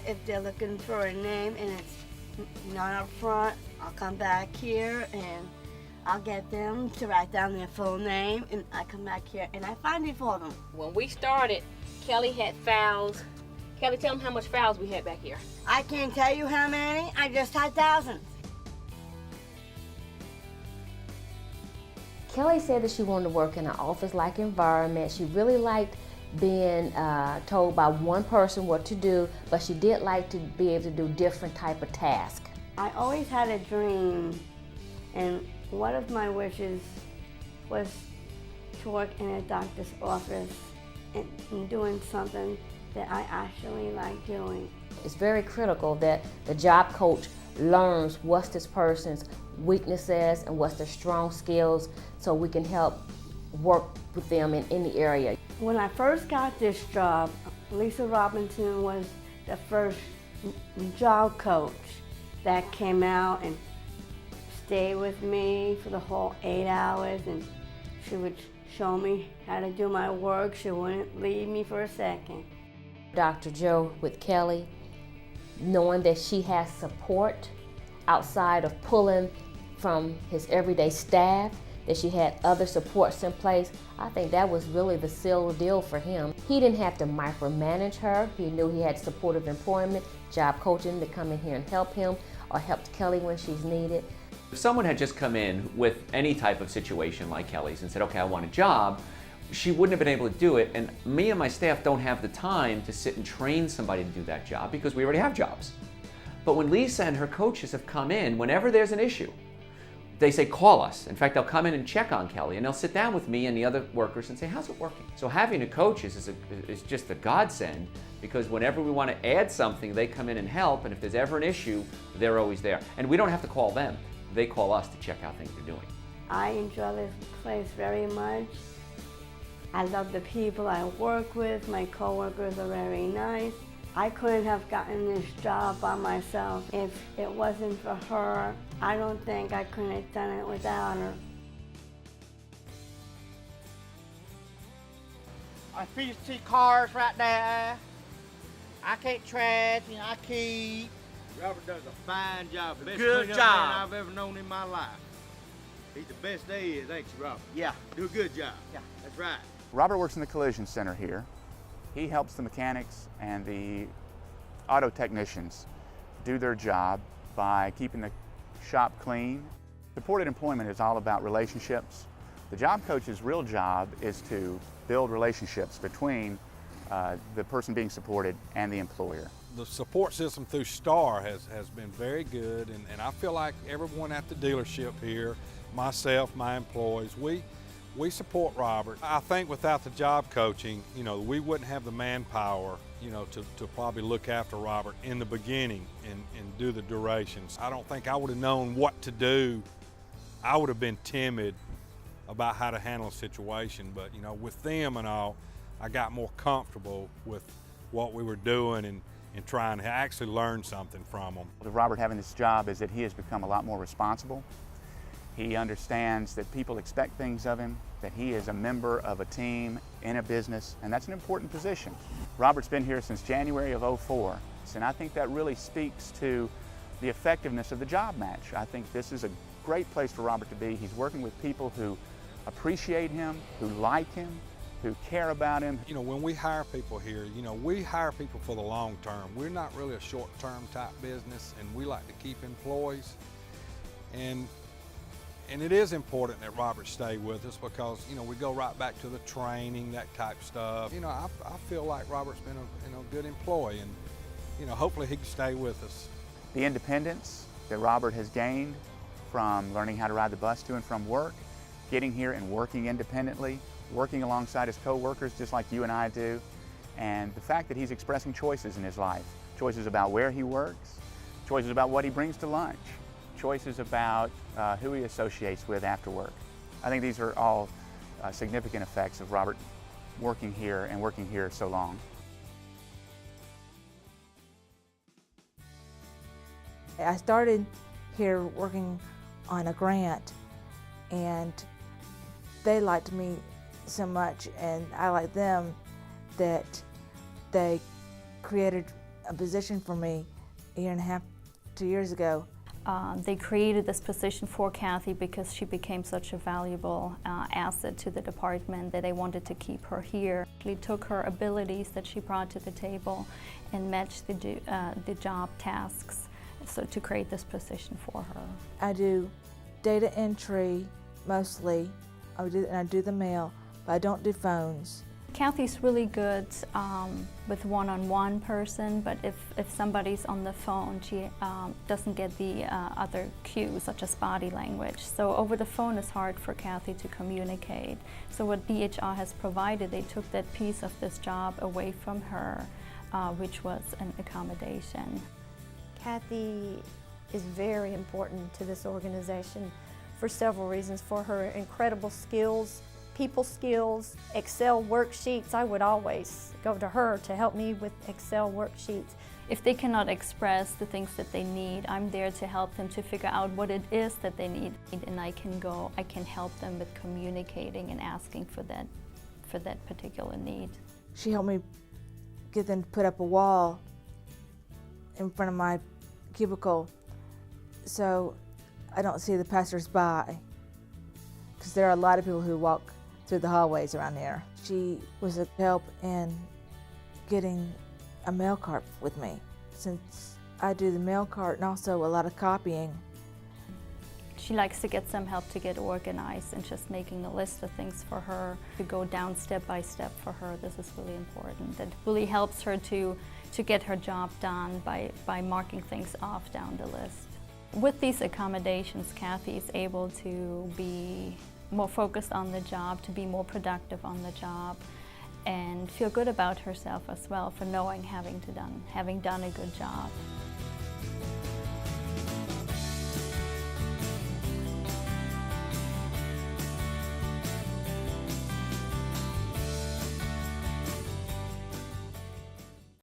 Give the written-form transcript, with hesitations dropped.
if they're looking for a name and it's not up front, I'll come back here and I'll get them to write down their full name, and I come back here and I find it for them. When we started, Kelly had files. Kelly, tell them how much files we had back here. I can't tell you how many, I just had thousands. Kelly said that she wanted to work in an office-like environment. She really liked being told by one person what to do, but she did like to be able to do different type of tasks. I always had a dream, and one of my wishes was to work in a doctor's office and doing something that I actually like doing. It's very critical that the job coach learns what's this person's weaknesses and what's their strong skills, so we can help work with them in any area. When I first got this job, Lisa Robinson was the first job coach that came out and stayed with me for the whole 8 hours, and she would show me how to do my work. She wouldn't leave me for a second. Dr. Joe with Kelly, knowing that she has support outside of pulling from his everyday staff, that she had other supports in place, I think that was really the seal deal for him. He didn't have to micromanage her. He knew he had supportive employment, job coaching to come in here and help him, or helped Kelly when she's needed. If someone had just come in with any type of situation like Kelly's and said, okay, I want a job, she wouldn't have been able to do it, and me and my staff don't have the time to sit and train somebody to do that job because we already have jobs. But when Lisa and her coaches have come in, whenever there's an issue, they say, call us. In fact, they'll come in and check on Kelly, and they'll sit down with me and the other workers and say, how's it working? So having a coach is just a godsend, because whenever we want to add something, they come in and help, and if there's ever an issue, they're always there. And we don't have to call them. They call us to check how things are doing. I enjoy this place very much. I love the people I work with. My coworkers are very nice. I couldn't have gotten this job by myself. If it wasn't for her, I don't think I could have done it without her. I feed 2 cars right there. I can't trash, and I keep. Robert does a fine job. Best Good cleanup job. man I've ever known in my life. He's the best there is, ain't you, Robert? Yeah. Do a good job. Yeah. That's right. Robert works in the collision center here. He helps the mechanics and the auto technicians do their job by keeping the shop clean. Supported employment is all about relationships. The job coach's real job is to build relationships between the person being supported and the employer. The support system through STAR has been very good, and I feel like everyone at the dealership here, myself, my employees, we support Robert. I think without the job coaching, we wouldn't have the manpower, to probably look after Robert in the beginning and do the durations. I don't think I would have known what to do. I would have been timid about how to handle a situation, but with them and all, I got more comfortable with what we were doing and trying to actually learn something from them. With Robert having this job is that he has become a lot more responsible. He understands that people expect things of him, that he is a member of a team in a business, and that's an important position. Robert's been here since January of '04, and I think that really speaks to the effectiveness of the job match. I think this is a great place for Robert to be. He's working with people who appreciate him, who like him, who care about him. When we hire people here, we hire people for the long term. We're not really a short-term type business, and we like to keep employees. And it is important that Robert stay with us because, we go right back to the training, that type stuff. I feel like Robert's been a good employee, and, hopefully he can stay with us. The independence that Robert has gained from learning how to ride the bus to and from work, getting here and working independently, working alongside his co-workers just like you and I do, and the fact that he's expressing choices in his life, choices about where he works, choices about what he brings to lunch, choices about who he associates with after work. I think these are all significant effects of Robert working here and working here so long. I started here working on a grant, and they liked me so much and I liked them that they created a position for me a year and a half, 2 years ago. They created this position for Kathy because she became such a valuable asset to the department that they wanted to keep her here. They took her abilities that she brought to the table and matched the job tasks, so to create this position for her. I do data entry mostly, and I do the mail, but I don't do phones. Kathy's really good with one-on-one person, but if somebody's on the phone, she doesn't get the other cues, such as body language. So over the phone it's hard for Kathy to communicate. So what DHR has provided, they took that piece of this job away from her, which was an accommodation. Kathy is very important to this organization for several reasons. For her incredible skills, people skills, Excel worksheets. I would always go to her to help me with Excel worksheets. If they cannot express the things that they need, I'm there to help them to figure out what it is that they need, and I can help them with communicating and asking for that particular need. She helped me get them to put up a wall in front of my cubicle so I don't see the passers-by, because there are a lot of people who walk through the hallways around here. She was a help in getting a mail cart with me, since I do the mail cart and also a lot of copying. She likes to get some help to get organized, and just making a list of things for her to go down step by step for her. This is really important. It really helps her to get her job done by marking things off down the list. With these accommodations, Kathy is able to be more focused on the job, to be more productive on the job, and feel good about herself as well for knowing having done a good job.